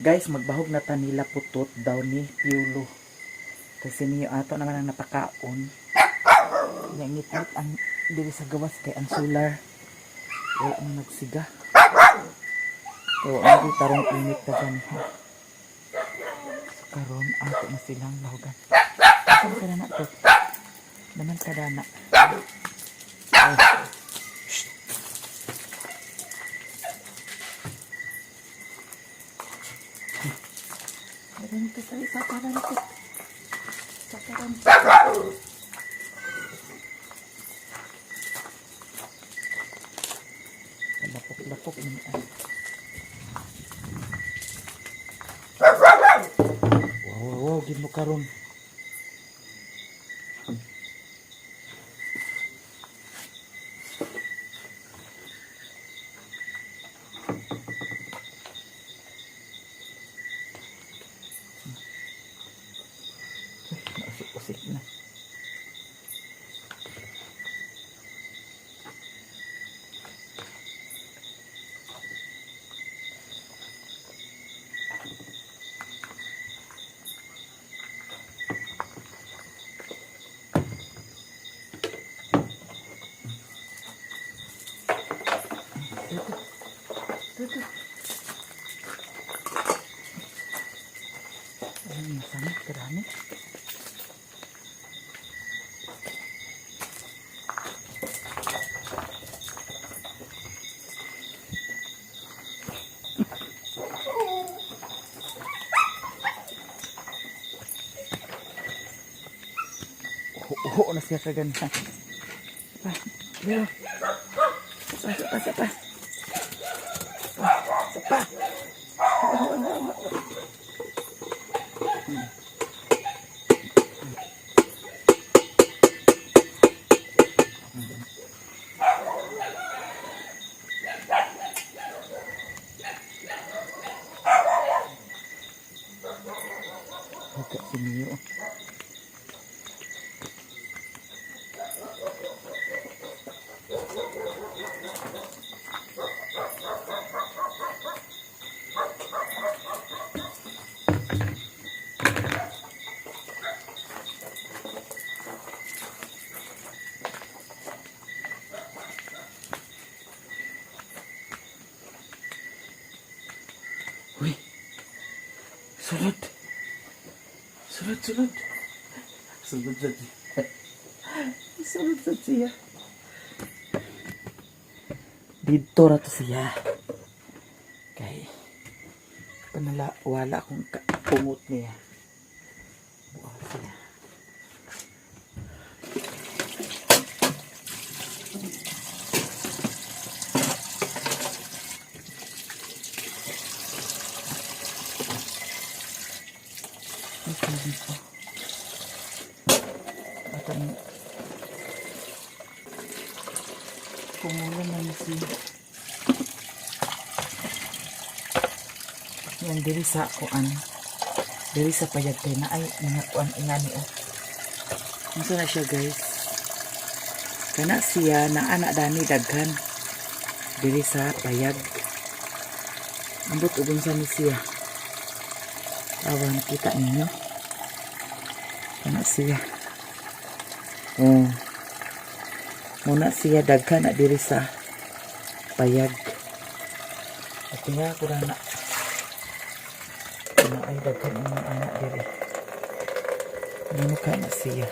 Guys, magbahog na ta nila putot daw ni Piolo. Kasi niyo ato naman ang napakaon. Ngit-ngit ang dili sa gawas kay ang solar. Wala ang nagsiga. So, ang tarong init ka dyan. So, karon ato na silang lahugan. Saan ka na to? Naman ka na. Oh. Ganito tayo, sakaran ko. Sakaran ko. Lapok-lapok ini. Wow, gino karon. Usik na. Ito. Ay, masama. Karami. Oo na siya kaganda. Pa, Leo. Sapa. Agak sini yuk. Wih, sulod sa siya. Dito ra to siya. Kay panala wala akong kumot niya. Buha siya. Dito. At ang kumulo na si yan diri sa kuan. Diri sa payag kay na ay mga kuan ingani o. Unsa na siya guys? Kana siya na anak dani daghan diri sa payag. Ambot ubon sa ni siya. Awan kita ninyo. Kana siya. Oh. Muna siya daghan na diri sa payag. At nga ko na ay daghan ang mga anak diri. Muna ka na siya.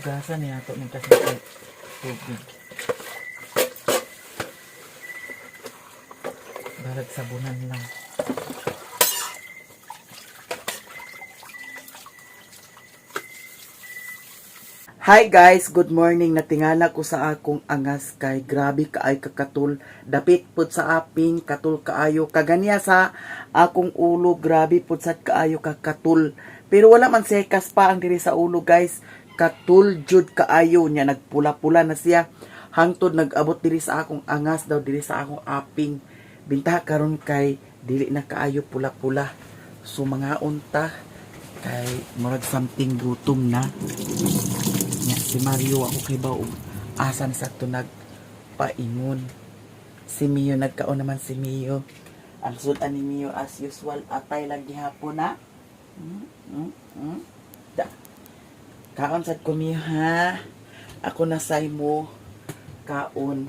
Gasa niya ito ng kasipit tubig. Balag sabunan lang. Hi guys, good morning. Natingala ko sa akong angas kay grabe kaay kakatul. Dapit pud sa aping katul kaayo kaganiya sa akong ulo, grabe pud sad kaayo kakatul. Pero wala man sekas pa ang diri sa ulo guys. Katul jud kaayo niya, nagpula-pula na siya. Hangtod nag-abot diri sa akong angas daw diri sa akong aping. Binta karon kay dili na kaayo pula-pula. So mga unta kay murag something gutom na. Nya si Mario ako kay bao asan sa to paingon. Si Mio, nagkaon naman si Mio. Ang sudan ni Mio as usual, atay lang gihapon na. Da. Kaon sad ko Mio ha. Ako na say mo. Kaon.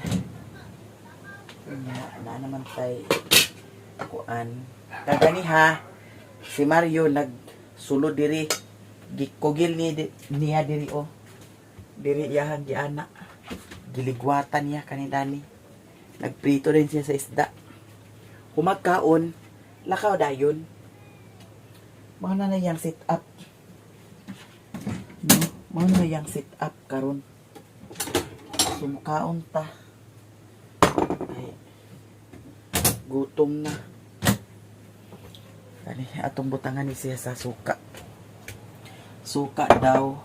Na naman tay. Kuan. Kagani ha. Si Mario nagsulod diri. Gikugil niya diri o. Diri yahan giana. Giligwatan niya kanidani. Nagprito din siya sa isda. Humagkaon, lakaw dayon. Mga na yung sit up. No? Mga na yung sit up karon. Sumkaon ta. Ay, gutom na. Kani, atong butangan ni siya sa suka. Suka daw,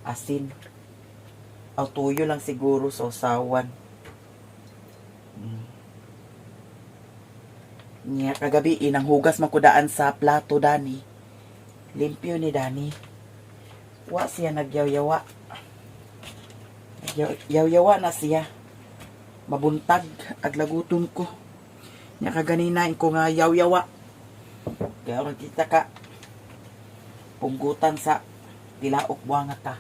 asin. O tuyo lang siguro sa usawan. Niya kagabi inang hugas makudaan sa plato dani. Limpyo ni Dani. Wa siya nagyaw-yawa. Yaw-yawa na siya. Mabuntag aglaguton ko. Niya kaganina ko nga yaw-yawa. Kaya kita ka punggutan sa tilaok buanga ta.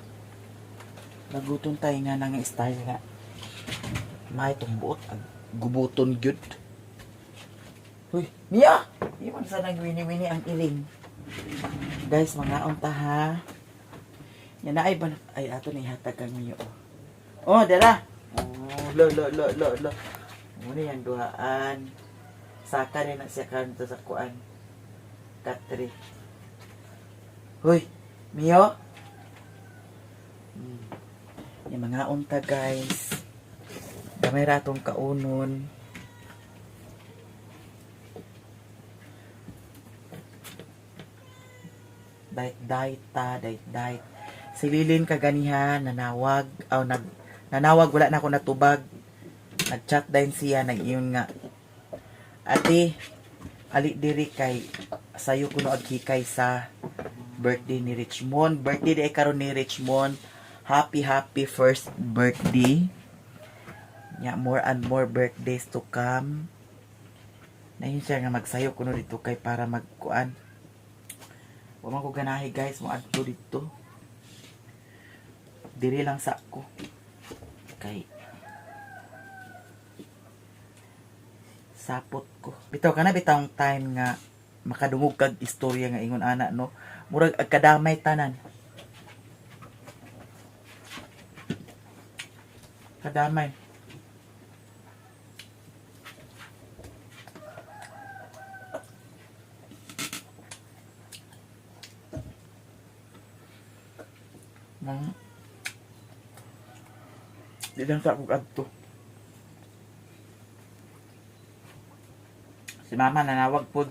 Laguton tayo nga nang style nga. May tumbuot ag gubuton gyud. Uy, Mia! Di man sa nagwini-wini ang iling. Guys, mga unta ha. Yan na ay ba? Ay, ato na ihatag kang Mio. Oh, dala! Oh, lo. Muna yung duhaan. Saka rin na siya kanto sa kuan. Katri. Uy, Mio! Yung mga unta guys. Damay ratong kaunon. Diet. Si Lilin kaganihan, nanawag, nanawag, wala na ako natubag. Nag-chat din siya, nag-iyon nga. Ate, ali diri kay, sayo kuno aghikay sa birthday ni Richmond. Birthday di karon ni Richmond. Happy first birthday. Yeah, more and more birthdays to come. Nahin siya nga magsayo kuno dito kay para magkuan. Huwag ko ganahe guys, mo adto dito. Diri lang sa ako. Kay sapot ko. Bitaw ka na bitawng time nga makadungog kag istorya nga ingon ana no. Murag agkadamay tanan. Kadamay. Di lang sa akong adto. Si mama nanawag po.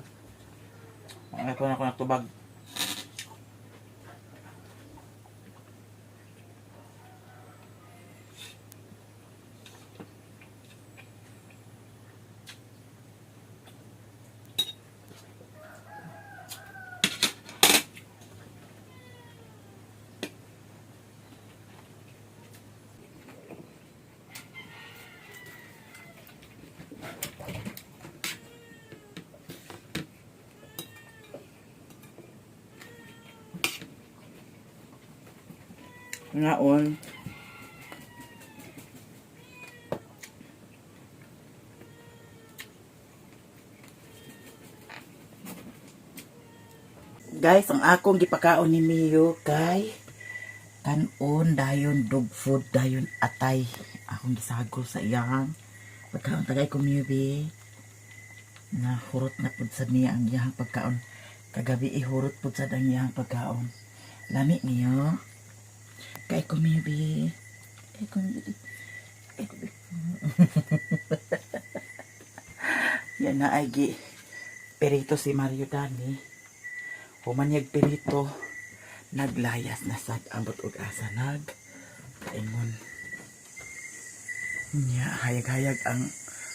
Ang ako na natubag. Ngaon. Guys, ang akong gipakaon ni Mio kay kanon dayon dog food dayon atay. Akong gisagol sa iyang pagkaon tagay ko Mio be. Na hurot na pud sa niya ang iyang pagkaon. Kagabi ihurot pud sa ang iyang pagkaon. Lami Mio. Kay ko maybe. Kay ko maybe. Yan na ay perito si Mario Dani. Humanyag perito. Naglayas na sad ambot og asa kaingon. Nya hayag-hayag ang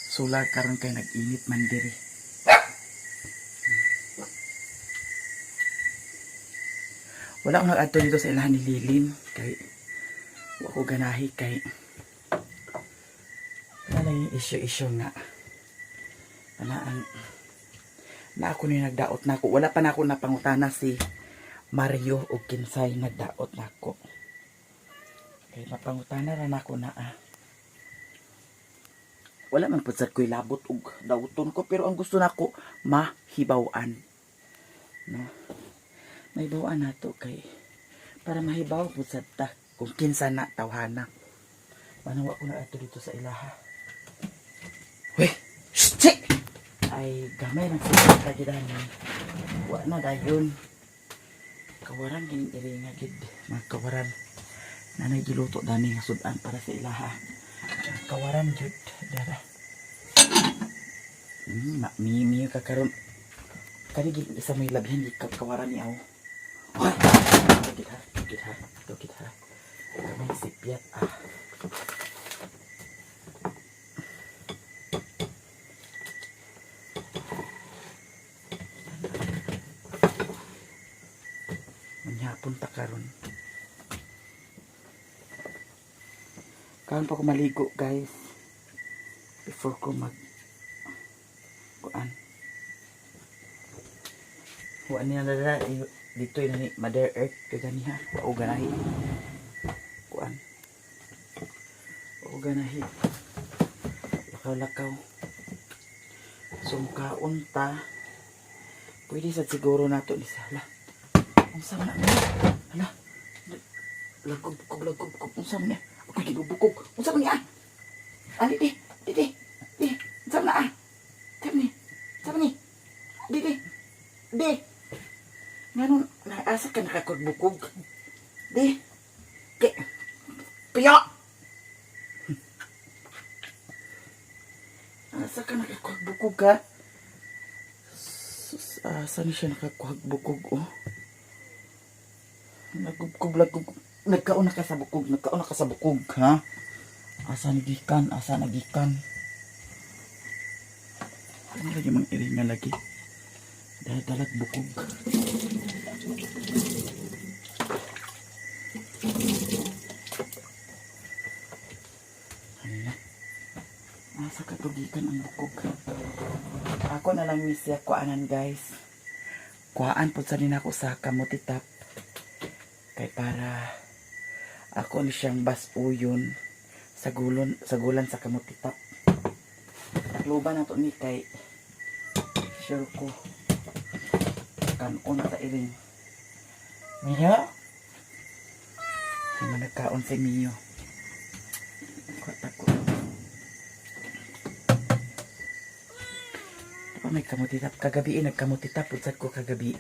sulag karon kay nag-init man diri. Wala akong nag-adto dito sa ilahan ni Lilin kay wala ko ganahi kay lang yung issue nga. Na ako ni nagdaot na ako. Wala pa na ako napangutana si Mario o Kinsay nagdaot na ako. Kaya napangutana rin ako na wala man po sad ko'y labot og dauton ko, pero ang gusto nako mahibawan. No? Mahibawan nato kay para mahibaw po sad ta kung kinsa na tawhana. Manawa ko na ato dito sa ilaha. Weh! Shit! Ay gamay na sa kagidan. Wa na dayon. Kawaran gini iri nga gid, mga kawaran. Nanay giluto dani nga sudan para sa ilaha. Kawaran jud dara. Mimi ka karon. Kani gid isa may labyan di kawaran ni aw. Hoy. Kita. Kamay sipiat Punta karon. Karon pa ko maligo, guys. Before ko kuan. Wa niya nala dito ini Mother Earth kaganiha. Wa ganahi. Kuan. Wa ganahi. Lakaw-lakaw. Sumkaon ta. Pwede sa siguro nato ni sala. Unsa man na? Hala. Lagog. Unsa man niya? Ako gibubukog. Unsa man niya? Ali di. Unsa man na? Unsa man ni? Di. Nganon, asa ka nakakugbukog? Di. Piyo. Asa ka nakakugbukog ka? Asa ni siya nakakugbukog Lagub. Nagkaon na ka sa bukog, ha? Asa nagikan? Ano lagi mang iringa lagi? Dalag bukog. Ano na? Asa katugikan ang bukog? Ako na lang misya kuanan, guys. Kuaan po sa din ako sa kamutitap. Kay para ako ni siyang basuyon sa gulan sa kamutitap. Takluban na to ni kay sure ko kanon ta iring Mio hindi nagkaon si Mio ko may kamutitap kagabi nagkamutitap utsad ko kagabi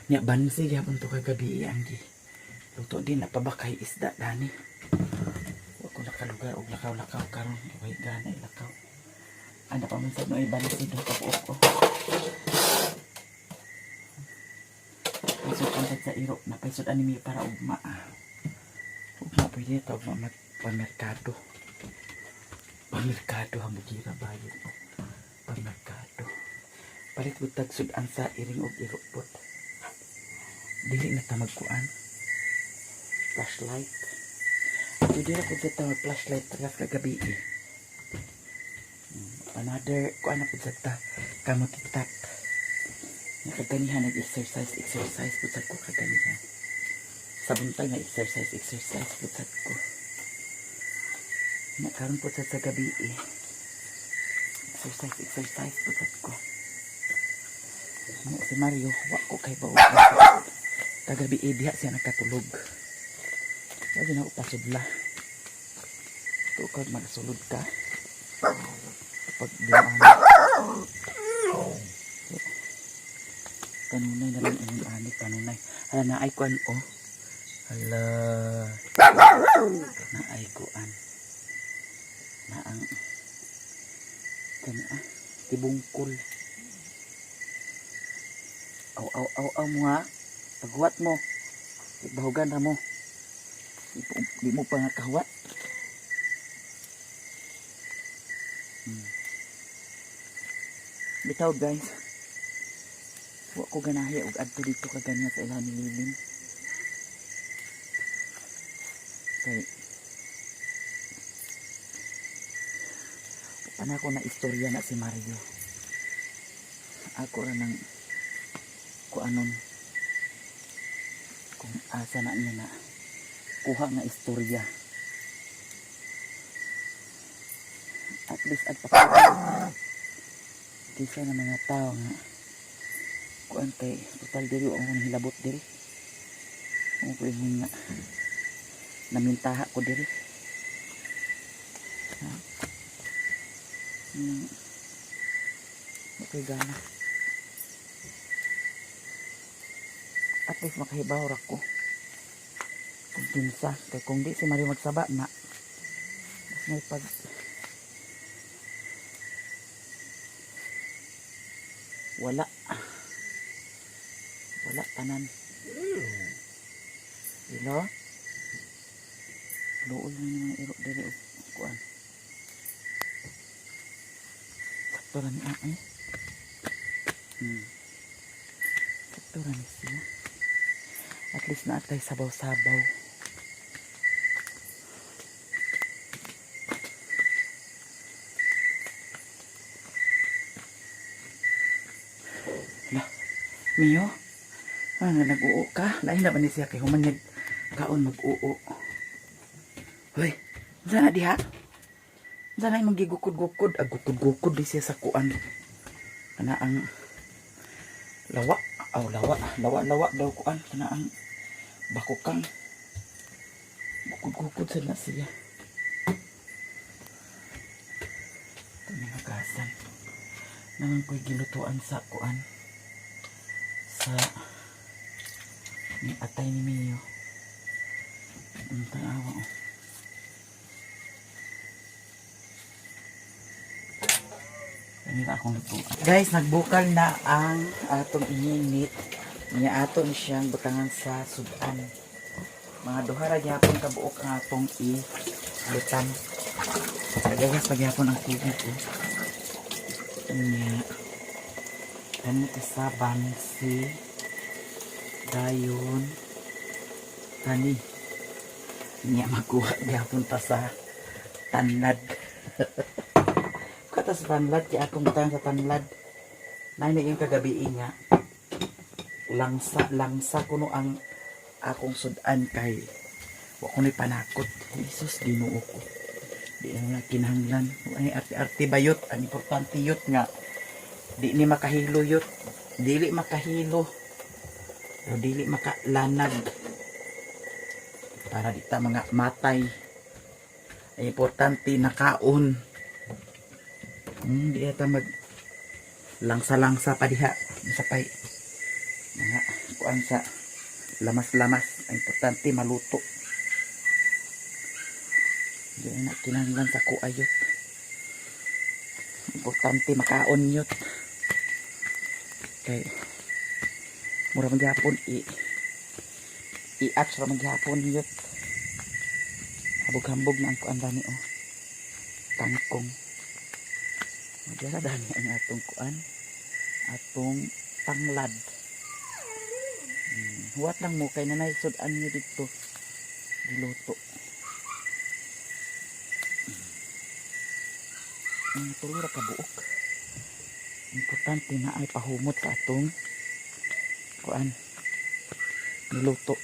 niya bansig yapon to kagabi anggi luto din napabakay isda dani wa ko nakalugar og lakaw karon way gana ilakaw ano pa man sa no ibansig do kapuok isod ang sa iro napaisod anime para ugma pwede ito ugma magpamerkado ang bugira bayo pamerkado palit butag sudan sa iring og iro pot dili na ta magkuan flashlight. Pwede na po sa flashlight tagas kagabi Another, kung ano po sa kamutitap. Nakaganihan nag-exercise po sa ko kaganihan. Sa buntag na exercise po sa ko. Nakaroon po sa gabi Exercise po sa ko. Si Mario, wak ko kay bawa. Kagabi diha siya nakatulog. Lagi na upasudla. Ito ka magsulod ka. Pag diyan. Kanunay na lang ang anit. Kanunay. Hala na ay kuan Hala. Na ay kuan. Na ang tibungkol. Aw mo ha. Paghuwat mo. Bahugan na mo. Di mo pa nga kahawat. Bitaw guys. Wa ko ganahi og adto dito kaganya sa ilahan ni Lilin. Kay Kana ko na istorya na si Mario. Ako ra nang kuanon kung asa na niya na kuha nga istorya. At least at pakita kisa na mga tao nga kuan kay total diri o ang hilabot diri. Kung ko nga namintaha ko diri. Okay gana. At least makahibaw ra ko. Kung kinsa kay kung di si Mario magsaba na mas may pag wala tanan. Hello? Luoy na yung iro dili og kuan. Sakto ra ni ay. Sakto ra ni siya. At least naatay sabaw-sabaw. Lah, Mio? Ano nag-uo ka? Lain na ba ni siya kay humanyag kaon mag-uo? Hoy, saan na diha? Saan na yung magigukod-gukod? Gukod-gukod di siya sa kuan. Kana ang lawa. Oh, lawa daw kuan. Kana ang bakukang. Gukod-gukod sa na siya. Ito mga kasan. Naman ko'y gilutuan sa kuan. Sa ni atay ni Mio. Ang tanawa oh. Ganito akong lutuan. Guys, nagbukal na ang atong ininit. Niya aton siyang butangan sa sudan. Mga duhara gyapon kabuok ang atong i-lutan. Kagagas pagyapon ang tubig ko. Niya. Ganito sa bansi. Dayon. Kani. Niya magkuha gyapon ta sa tanlad. Katas tanlad kaya akong butang sa tanlad. Nay na yung kagabi nga. Langsa kuno ang akong sudan kay wa ko ni panakot. Jesus Ginoo ko. Di na kinahanglan. Ay arte bayot ang importante yot nga. Di ni makahilo yot. Dili makahilo. O dili makalanag. Para di ta mga matay. Ay importante nakaon. Di ata mag langsa-langsa pa diha. Sapay mga kuan sa lamas-lamas. Ang importante maluto. Di na kinahanglan sa kuayot. Importante makaon yot. Kay mura magyapon i-atch ra magyapon yot. Habog-hambog na ang kuan dani oh. Tangkong. Magyara dani ang atong kuan. Atong tanglad. Huwat lang mo kay nanay sudan niyo dito. Diluto. Tulura ka buok. Importante na ay pahumot sa atong kuan niluto.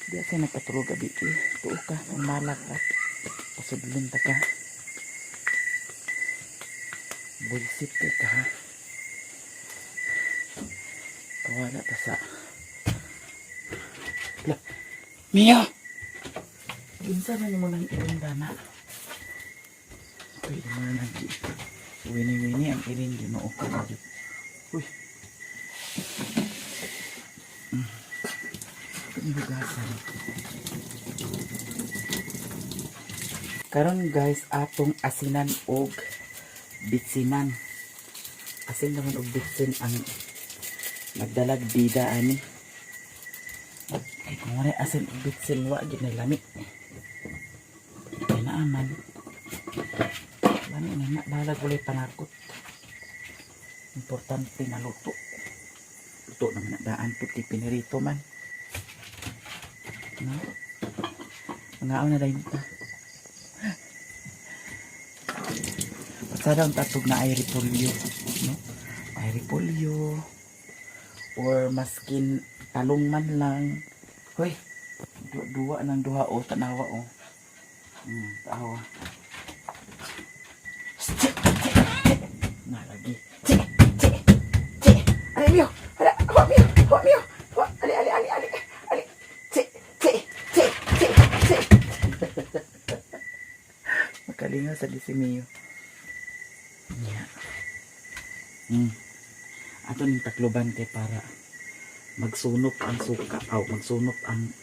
Di asa nagpatulog gabi tuo ka ang malag at pasudlon ta ka. Bullshit ka ha. Kawala ta sa Mia! Ginsa na mo nang iring dana. Pwede mo na wini-wini ang iring Ginoo ko. Uy. Inugasan. Karon guys, atong asinan og bitsinan. Asin naman og bitsin ang nagdalag bida ani. Kay kung wala asin og bitsin wa gid na lami. Kay naaman. Lami na balag ulay panakot. Importante na luto. Luto naman na daan puti pinirito man. No? Mga na dahil ito. Patsada ang tatog na ay repolyo, no? Ay repolyo or maskin talong man lang. Hoy, duwa ng duha o tanawa o. Tawa. Na lagi. Ali Mio, hala, hawa Mio, hawa Mio. Ali. Makalinga sa si Mio. Yeah. Ato ning takloban kay para magsunop ang suka o magsunop ang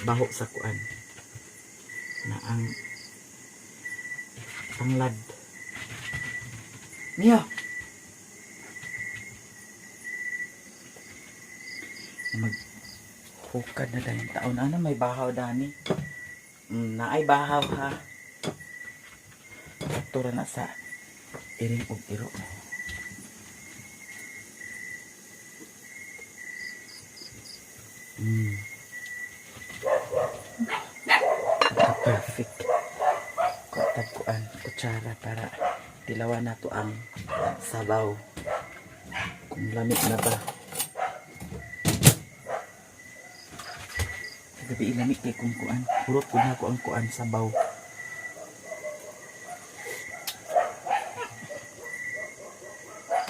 baho sa kuan na ang tanglad. Mia, maghukad na dahil taon. Ano may bahaw dani? Na ay bahaw ha. Tura na sa iring og iro. Perfect. Tagkuan kutsara para tilawan na to ang sabaw. Kung lamig na ba. Gabi ilamig kay kung kuan. Purot ko na ko ang kuan sabaw.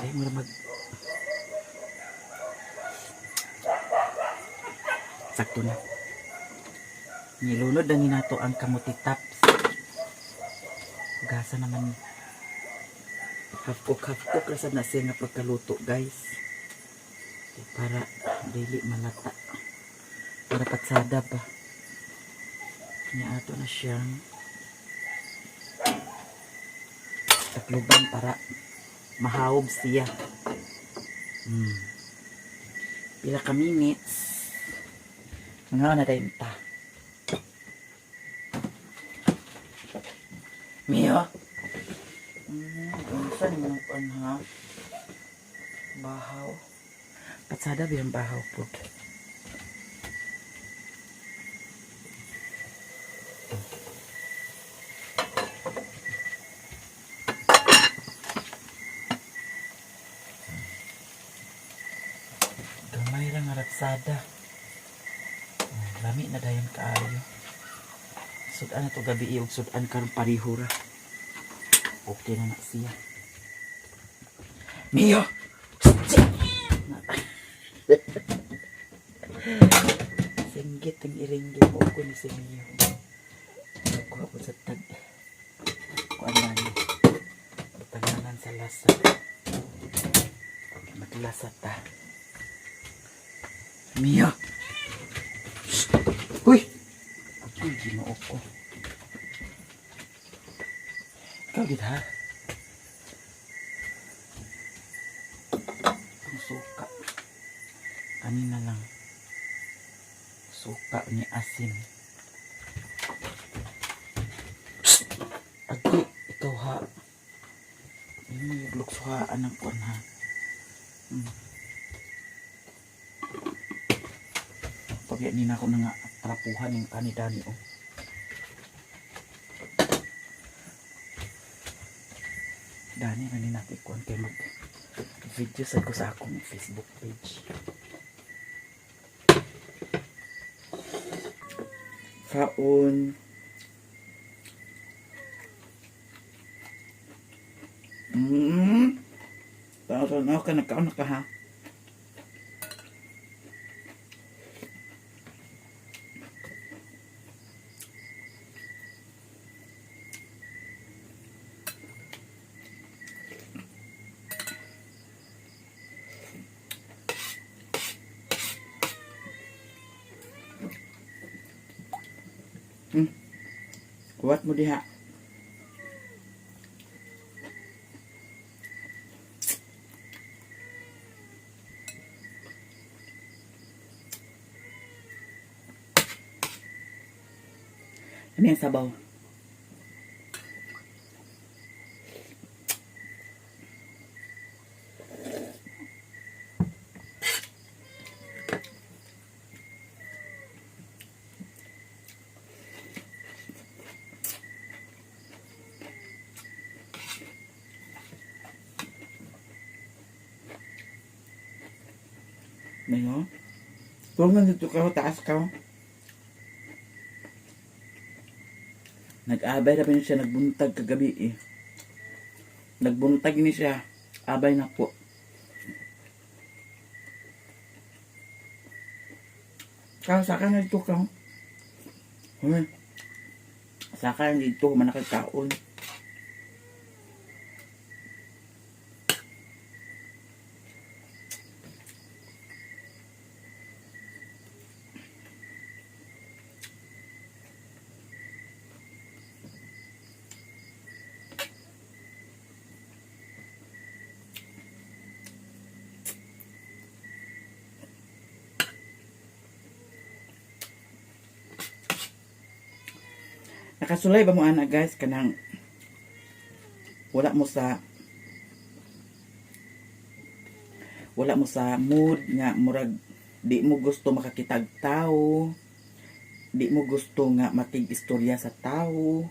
Ay mo mag sakto na. Nilunod na ninato ang kamuti tops. Gasa naman. Half-cook rasa na siya nga pagkaluto guys. Para dili malata. Para patsada ba. Kanya ato na siyang takluban para mahawog siya. Pila ka minutes. Nga na tayo ta. Mio? Saan mo ha? Bahaw. Patsada ba yung bahaw po? Gamay lang nga ratsada. Lami na dayon kaayo. Sudan na to gabi iyog sudan karong parihura. Okay na siya. Mio! Singgit ang iringgit mo ko ni si Mio. Nakuha ko sa tag. Kuan na ni. Tanganan sa lasa. Maglasa ta. Mio! Uy! Uy, ginoo ko. Ikaw gid ha? Ang suka. Kanina lang. Suka ni asin. Agi, ikaw ha. Hindi mo yung luksuhaan ng kuwan ha. Pagyan nina ako na nga trapuhan ng kanidani o. Dani na natin kuwan kayo mag video sa ko sa akong Facebook page. Kaon. Tanaw ka nagkaon na ka ha. Kuwat mo diha. Ano yung sabaw? Ngayon, kung nandito ka, taas ka. Nag-abay na ba niya siya, nagbuntag kagabi eh. Nagbuntag ni siya, abay na po. Kaya saka na dito ka. Saka na dito, manakagkaon. Nakasulay ba mo ana guys kanang wala mo sa mood nga murag di mo gusto makakitag tao, di mo gusto nga makig-istorya sa tao,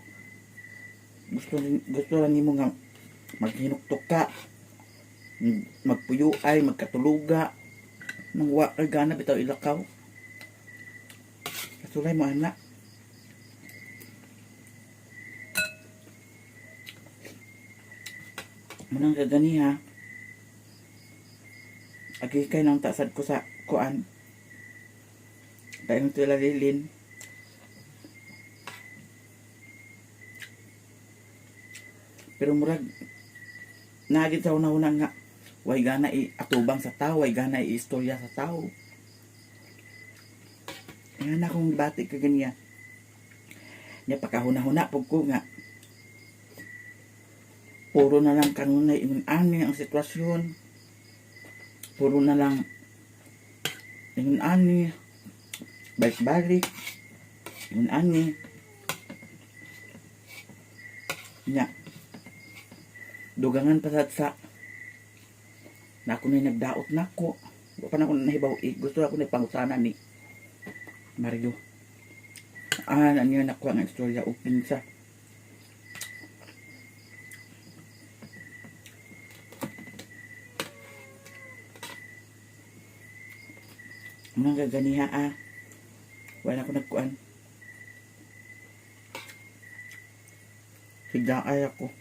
gusto lang nimo nga maghinuktok ka, magpuyuay, magkatuluga nang wa kay gana bitaw ilakaw. Kasulay mo ana. Manang kagani ha. Agi kay nang tasad ko sa kuan. Dayon tila lilin. Pero murag nagit sa una-una nga way gana atubang sa tao, way gana istorya sa tao. Ayan akong batik kaganiya. Nya pakahuna-huna pug ko nga puro na lang kanunay ingon-ani ang sitwasyon. Puro na lang ingon-ani, balik-balik, ingon-ani. Nya, dugangan pa sa na ako na nagdaot na ko. Wa pa na ako nahibaw gusto ako na pangutana ni Mario. Ano yun ako ang istorya open sa mga ganiha wala ko nagkuan higaay ako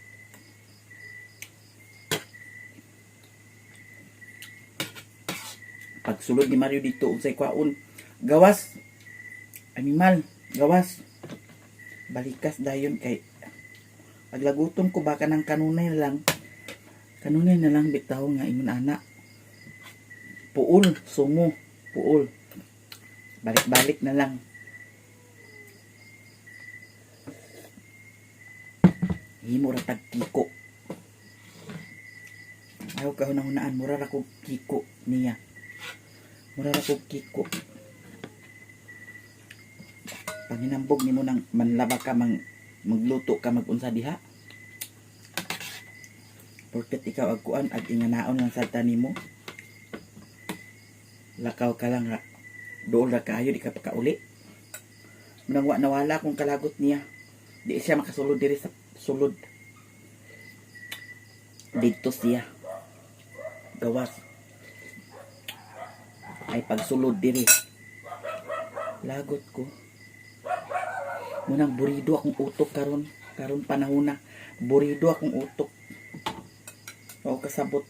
pagsulod ni Mario dito unsay kwaon gawas animal gawas balikas dayon kay paglaguton ko baka ng kanunay na lang bitaw nga ingon ana puol sungo puol. Balik-balik na lang. Himo ra tag kiko. Ayaw ka hunahunaan. Mura ra kog kiko niya. Mura ra kog kiko. Paninambog ni mo nang manlaba ka, magluto ka, magunsa diha. Porket ikaw agkuan, ag inganaon lang sa tanimo. Lakaw ka lang ha. Doon ra kayo, di ka pa kauli. Manang nawala kung kalagot niya. Di siya makasulod diri sa sulod. Dito siya. Gawas. Ay pagsulod diri. Lagot ko. Munang burido akong utok karon panahon na. Burido akong utok. O kasabot.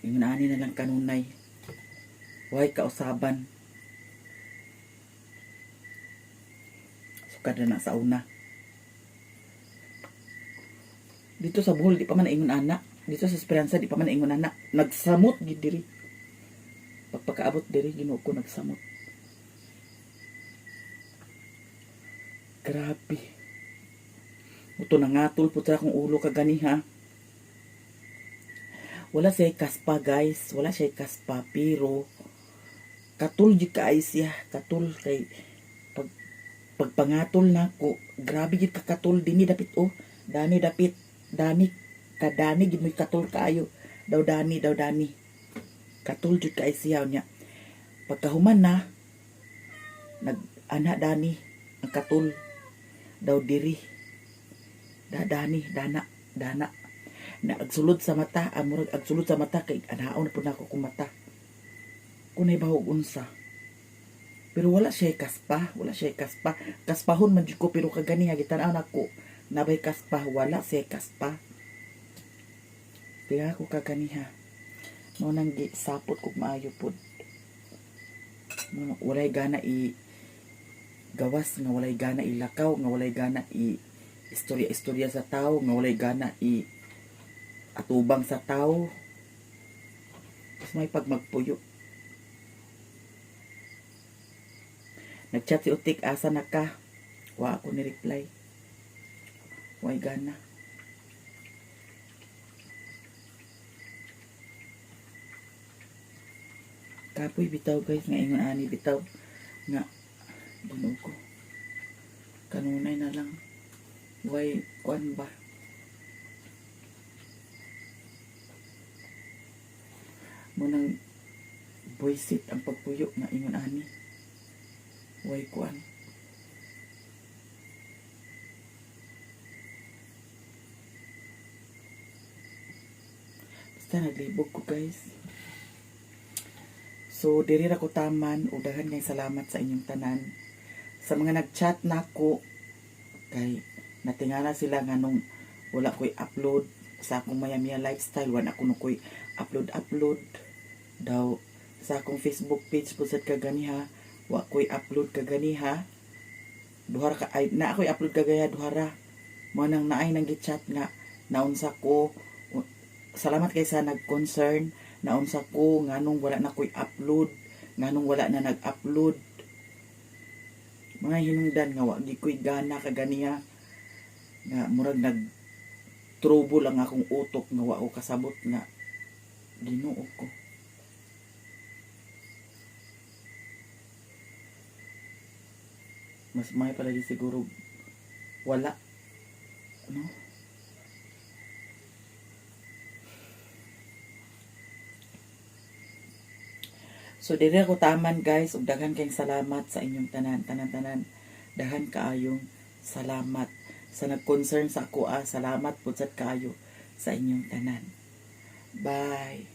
Inani na lang kanunay. Huwag kausaban. Sukad na sa una. Dito sa Bohol, di pa man ingon anak. Dito sa Esperanza, di pa man ingon anak. Nagsamot gid diri. Pagpakaabot diri, Ginoo ko nagsamot. Grabe. Muto nangatol po sa akong ulo kagani ha. Wala siya kaspa guys. Wala siya kaspa. Pero katul di ka ay siya. Katul kay pagpangatol na ko. Grabe gid kakatul. Dini dapit oh. Dani dapit. Dani kadani gid mo katul kaayo. Daw dani. Katul di ka ay siya niya. Pagkahuman na. Nag-ana dani. Ang katul. Daw diri. dana na agsulod sa mata, amurag agsulod sa mata kay anaon po na ako kung mata. Kunay bahog unsa. Pero wala siya kaspa, Kaspahon man jud ko pero kagani gitan-aw nako. Nabay kaspa, wala siya kaspa. Kaya ako kaganiha. Mo nang sapot kog maayo pod. Walay gana i gawas, nga walay gana ilakaw, nga walay gana i istorya sa tao, nga walay gana i atubang sa tao. Mas may pag magpuyo. Nagchat si Utik, asa na ka? Wa ako ni-reply. Way gana. Kapoy bitaw guys, nga ingon ani bitaw. Nga, Ginoo ko. Kanunay na lang. Way, kuan ba? Munang voice it ang pagpuyo nga ingon ani. Way kuan. Basta naglibog ko guys. So diri ra ko taman ug daghan kay salamat sa inyong tanan. Sa mga nagchat nako kay natingala sila nganong wala ko'y upload sa akong Maya lifestyle, wala ko ko'y upload daw sa akong Facebook page po sad kaganiha, wa ko'y upload kaganiha. Duhara ka ay na ako'y upload kagaya duhara. Mo nang naay nang gichat nga naunsa ko. Salamat kay sa nag-concern, naunsa ko nganong wala na ko'y upload, nganong wala na nag-upload. Mga hinungdan nga wa di ko'y gana kaganiha nga murag nag trouble lang akong utok nga wa ko kasabot nga Ginoo ko. Mas may palagi siguro wala, no? So dili ako taman guys, ug daghan kayong salamat sa inyong tanan. Daghan kaayong salamat sa nag-concern sa ako. Salamat pud sad kaayo sa inyong tanan. Bye.